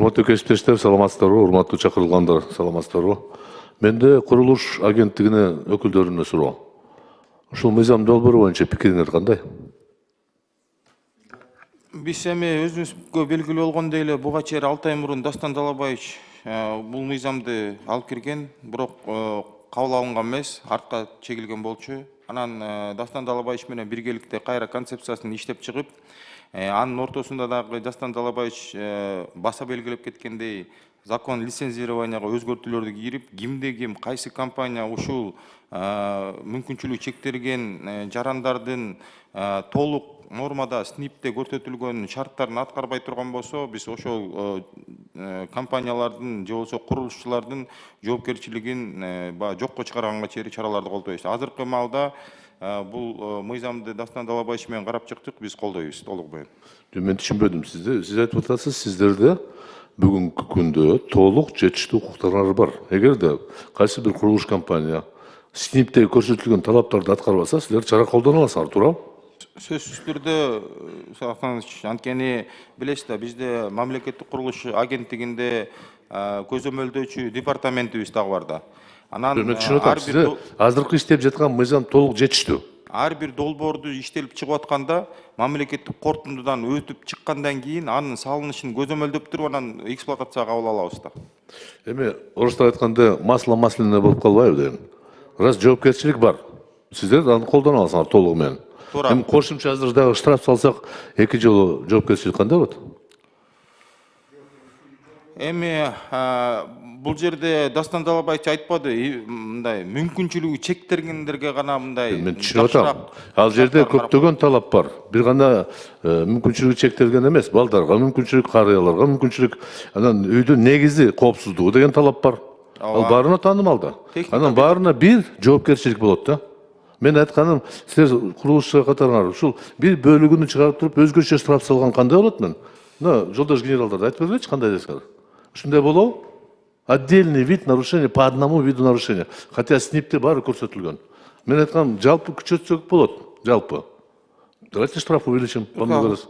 Урматтуу кесиптештер, саламатсыздарбы? Урматтуу чакырылгандар, саламатсыздарбы? Менде курулуш агенттигинин өкүлдөрүнө суроо. Ушул мыйзам долбоору боюнча пикириңер кандай? Биз эми өзүбүзгө белгилүү болгондой эле буга чейин 6 ай мурун Дастан Далабаевич бул мыйзамды алып кирген, бирок кабыл алынган эмес, артка чегилген болчу. Анан Дастан Далабаевич менен биргеликте кайра концепциясын иштеп чыгып, анын ортосунда дагы Дастан Далабаевич баса белгилеп кеткендей, закон лицензированияга өзгөртүүлөрдү кирип, кимде ким, кайсы компания ушул мүмкүнчүлүгү чектелген жарандардын толук нормада СНИПте көрсөтүлгөн шарттарын аткарбай турган болсо, биз ошол компаниялардын же болбосо курулушчулардын жоопкерчилигин жокко чыгарганга чейин чараларды колдойбуз. Азыркы маалда бул мыйзамды Дастан Далабаевич менен карап чыктык, биз колдойбуз толук боюн. Мен түшүнбөдүм сизди. Сиз айтып атасыз, сиздерде бүгүнкү күндө толук жетиштүү укуктар бар. Эгерде кайсы бир курулуш компания СНИПте көрсөтүлгөн талаптарды аткарбаса, силер чара колдоно аласыңар, туурабы? Сөзсүз түрдө, анткени билесиз да, бизде мамлекеттик курулуш агенттигинде көзөмөлдөөчү департаментибиз дагы бар да. Анан мен түшүнүп атам, сизде азыркы иштеп жаткан мыйзам толук жетиштүү. Ар бир долбоорду иштелип чыгып атканда, мамлекеттик корутундудан өтүп чыккандан кийин анын салынышын көзөмөлдөп туруп, анан эксплуатацияга кабыл алабыз да. Эми орустар айтканда масло масляное болуп калбайбы дейм. Раз жоопкерчилик бар, сиздер аны колдоно аласыңар толугу менен. Эми кошумча азыр дагы штраф салсак, 2 жолу жоопкерчилик кандай болот? Эми бул жерде Дастан Далабаевич айтпады, мындай мүмкүнчүлүгү чектелгендерге гана мындай. Мен түшүнүп атам. Ал жерде көптөгөн талап бар. Бир гана мүмкүнчүлүгү чектелген эмес, балдарга мүмкүнчүлүк, карыяларга мүмкүнчүлүк, анан үйдүн негизи коопсуздугу деген талап бар. Ал баарына таанымал да. Анан баарына бир жоопкерчилик болот да. Мен айтканым, силер курулушчу катарыңар ушул бир бөлүгүнү чыгарып туруп, өзгөчө штраф салган кандай болот мен? Мына жолдош генералдар айтып бергилечи, кандай десеңер. Ушундай болобу? Отдельный вид нарушения по одному виду нарушения. Хотя СНИПте баары көрсөтүлгөн. Мен айткам, жалпы күчөтсөк болот, жалпы. Давайте штраф увеличим.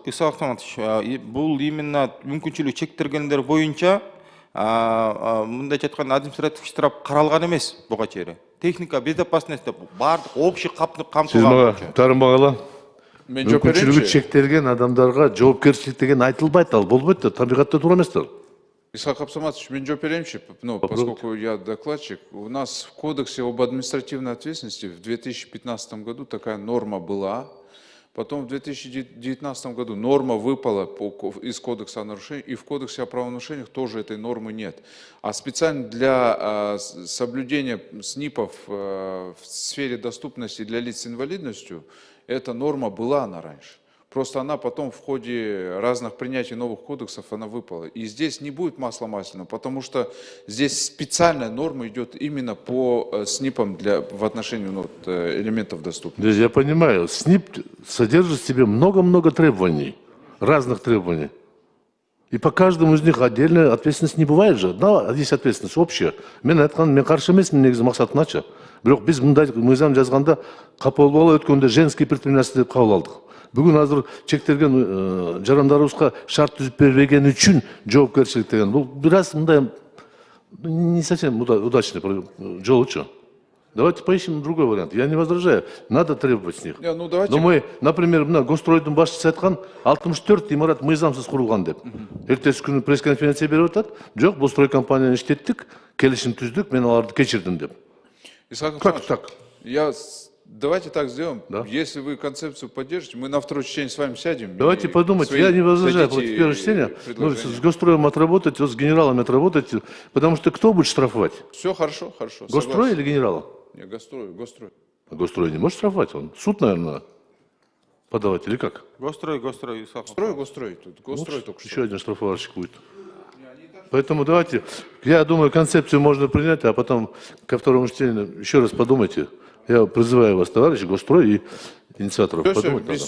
Исаак Саматович, бул именно мүмкүнчүлүгү чектелгендер боюнча мындайча айтканда административдик штраф каралган эмес буга чейин. Техника безопасности деп баардык общий камтылган. Сиз мага таарынбагыла. Мен жооп берейинчи. Мүмкүнчүлүгү чектелген адамдарга жоопкерчилик деген айтылбайт, ал болбойт да, табигатта туура эмес да. Исаак Абсаматович, мен жооп берейинчи, поскольку я докладчик. У нас в Кодексе об административной ответственности в 2015 году такая норма была. Потом в 2019 году норма выпала из Кодекса о нарушениях, и в Кодексе о правонарушениях тоже этой нормы нет. А специально для соблюдения СНИПов в сфере доступности для лиц с инвалидностью эта норма была она раньше. Просто она потом в ходе разных принятий новых кодексов она выпала. И здесь не будет масла масляного, потому что здесь специальная норма идет именно по СНИПам в отношении элементов доступности. Я понимаю, СНИП содержит в себе много-много требований, разных требований. И по каждому из них отдельная ответственность не бывает же. Да, есть ответственность общая. Мен айткан, мен каршы эмесмин, негизи максат нача. Бирок биз мындай мыйзам жазганда капыл бала өткөндө женский предпринимательство деп кабыл алдык. Бүгүн азыр чектелген жарандарыбызга шарт түзүп бербеген үчүн жоопкерчилик деген. Бул бир аз мындай не совсем удачный жолучу. Давайте поищем другой вариант. Я не возражаю. Надо требовать с них. Но мы, например, Госстройдун башчысы айткан 64 имарат мыйзамсыз курулган деп. Эртеси күнү пресс-конференция берип атат. Жок, бул строй компанияны иштеттик, келишим түздүк, мен аларды кечирдим деп. Как так? Давайте так сделаем. Да? Если вы концепцию поддержите, мы на второе чтение с вами сядем. Давайте подумать. Я не возражаю против первого чтения. С Госстроем отработать, с генералами отработать. Потому что кто будет штрафовать? Все хорошо, хорошо. Госстрой или генерал? Нет, Госстрой. Госстрой не может штрафовать. Он суд, наверное, подавать или как? Госстрой. Госстрой только что. Еще один штрафовальщик будет. Поэтому давайте, я думаю, концепцию можно принять, а потом ко второму чтению еще раз подумайте. Я призываю вас, товарищи, Госстрой и инициаторов, подумать надо.